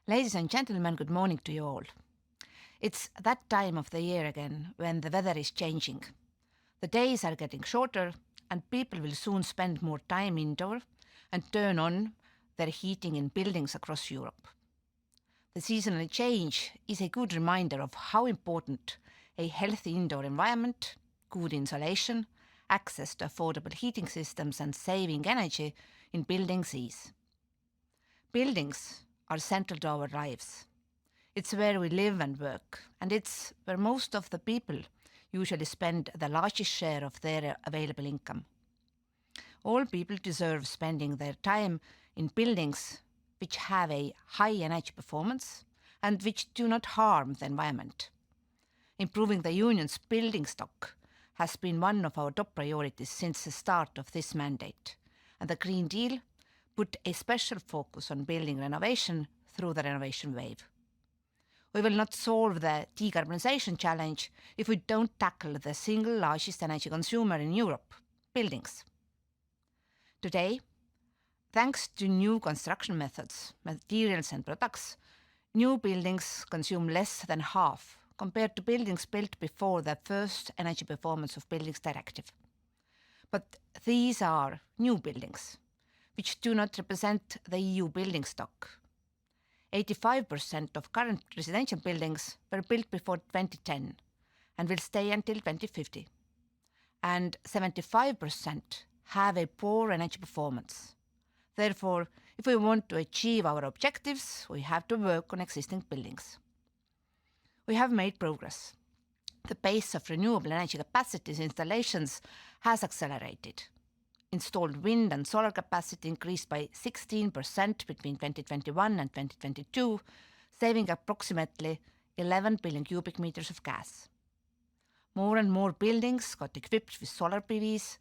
Ladies and gentlemen, good morning to you all. It's that time of the year again when the weather is changing. The days are getting shorter and people will soon spend more time indoor and turn on their heating in buildings across Europe. The seasonal change is a good reminder of how important a healthy indoor environment, good insulation, access to affordable heating systems and saving energy in buildings is. Buildings are central to our lives. It's where we live and work, and it's where most of the people usually spend the largest share of their available income. All people deserve spending their time in buildings which have a high energy performance and which do not harm the environment. Improving the union's building stock has been one of our top priorities since the start of this mandate, and the Green Deal put a special focus on building renovation through the renovation wave. We will not solve the decarbonisation challenge if we don't tackle the single largest energy consumer in Europe, buildings. Today, thanks to new construction methods, materials and products, new buildings consume less than half compared to buildings built before the first Energy Performance of Buildings Directive. But these are new buildings, which do not represent the EU building stock. 85% of current residential buildings were built before 2010 and will stay until 2050. And 75% have a poor energy performance. Therefore, if we want to achieve our objectives, we have to work on existing buildings. We have made progress. The pace of renewable energy capacities installations has accelerated. Installed wind and solar capacity increased by 16% between 2021 and 2022, saving approximately 11 billion cubic meters of gas. More and more buildings got equipped with solar PVs,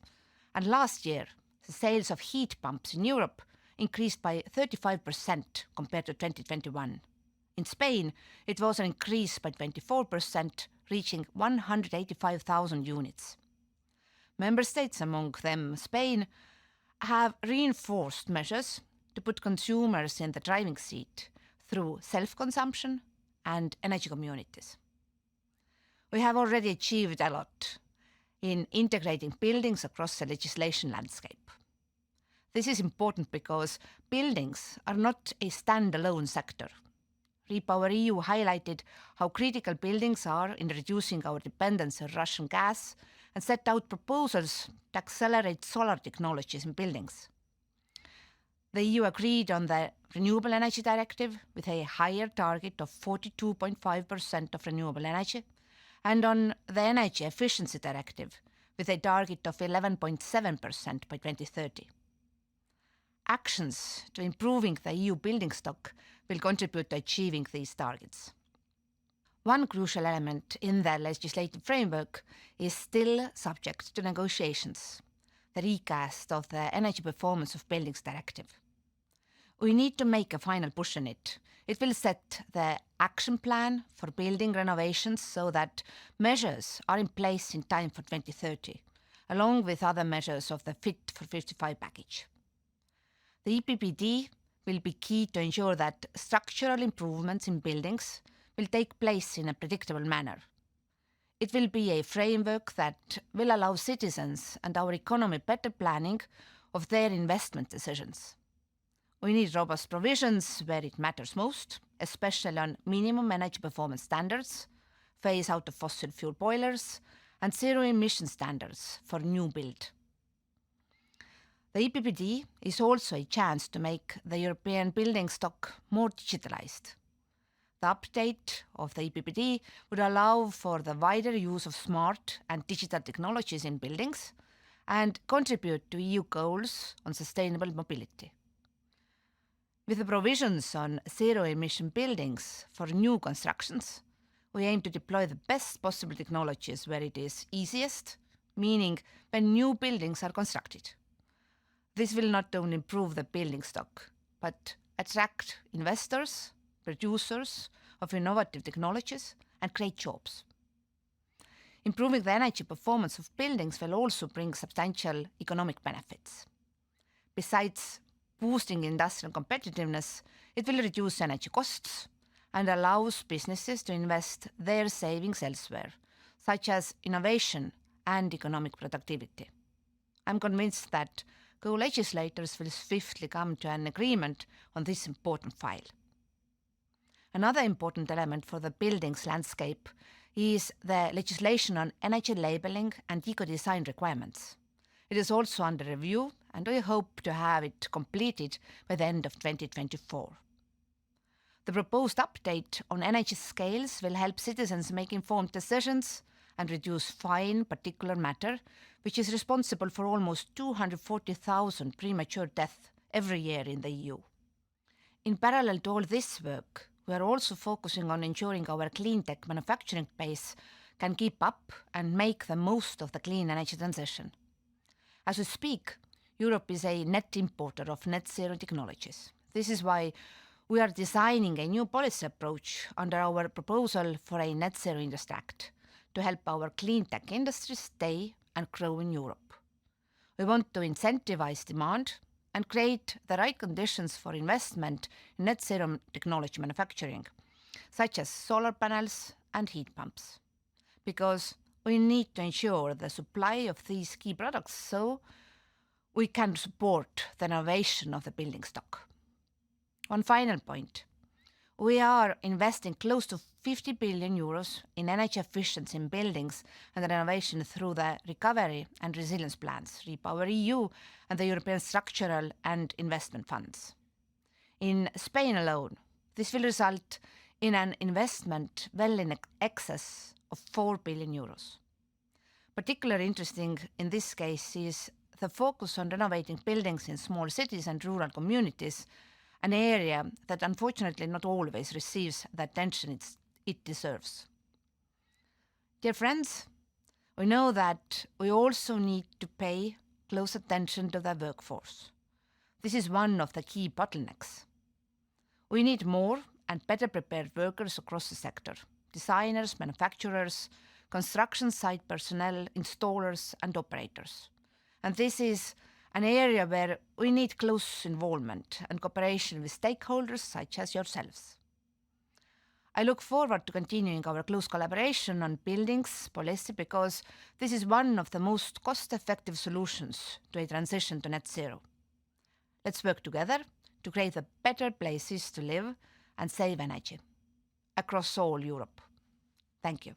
and last year, the sales of heat pumps in Europe increased by 35% compared to 2021. In Spain, it was an increase by 24%, reaching 185,000 units. Member states, among them Spain, have reinforced measures to put consumers in the driving seat through self-consumption and energy communities. We have already achieved a lot in integrating buildings across the legislation landscape. This is important because buildings are not a standalone sector. REPowerEU highlighted how critical buildings are in reducing our dependence on Russian gas and set out proposals to accelerate solar technologies in buildings. The EU agreed on the Renewable Energy Directive with a higher target of 42.5% of renewable energy and on the Energy Efficiency Directive with a target of 11.7% by 2030. Actions to improving the EU building stock will contribute to achieving these targets. One crucial element in the legislative framework is still subject to negotiations, the recast of the Energy Performance of Buildings Directive. We need to make a final push on it. It will set the action plan for building renovations so that measures are in place in time for 2030, along with other measures of the Fit for 55 package. The EPBD will be key to ensure that structural improvements in buildings will take place in a predictable manner. It will be a framework that will allow citizens and our economy better planning of their investment decisions. We need robust provisions where it matters most, especially on minimum energy performance standards, phase out of fossil fuel boilers, and zero emission standards for new build. The EPBD is also a chance to make the European building stock more digitalized. The update of the EPBD would allow for the wider use of smart and digital technologies in buildings and contribute to EU goals on sustainable mobility. With the provisions on zero-emission buildings for new constructions, we aim to deploy the best possible technologies where it is easiest, meaning when new buildings are constructed. This will not only improve the building stock, but attract investors, producers of innovative technologies, and create jobs. Improving the energy performance of buildings will also bring substantial economic benefits. Besides boosting industrial competitiveness, It will reduce energy costs and allows businesses to invest their savings elsewhere, such as innovation and economic productivity. I'm convinced that co-legislators will swiftly come to an agreement on this important file. Another important element for the buildings landscape is the legislation on energy labeling and eco-design requirements. It is also under review, and we hope to have it completed by the end of 2024. The proposed update on energy scales will help citizens make informed decisions and reduce fine particulate matter, which is responsible for almost 240,000 premature deaths every year in the EU. In parallel to all this work, we are also focusing on ensuring our clean tech manufacturing base can keep up and make the most of the clean energy transition. As we speak, Europe is a net importer of net zero technologies. This is why we are designing a new policy approach under our proposal for a Net Zero Industry Act to help our clean tech industry stay and grow in Europe. We want to incentivize demand and create the right conditions for investment in net zero technology manufacturing, such as solar panels and heat pumps, because we need to ensure the supply of these key products so we can support the innovation of the building stock. One final point. We are investing close to 50 billion euros in energy efficiency in buildings and renovation through the Recovery and Resilience Plans, REPowerEU, and the European Structural and Investment Funds. In Spain alone, this will result in an investment well in excess of 4 billion euros. Particularly interesting in this case is the focus on renovating buildings in small cities and rural communities, an area that unfortunately not always receives the attention it deserves. Dear friends, we know that we also need to pay close attention to the workforce. This is one of the key bottlenecks. We need more and better prepared workers across the sector: designers, manufacturers, construction site personnel, installers, and operators. And this is an area where we need close involvement and cooperation with stakeholders such as yourselves. I look forward to continuing our close collaboration on buildings policy because this is one of the most cost-effective solutions to a transition to net zero. Let's work together to create the better places to live and save energy across all Europe. Thank you.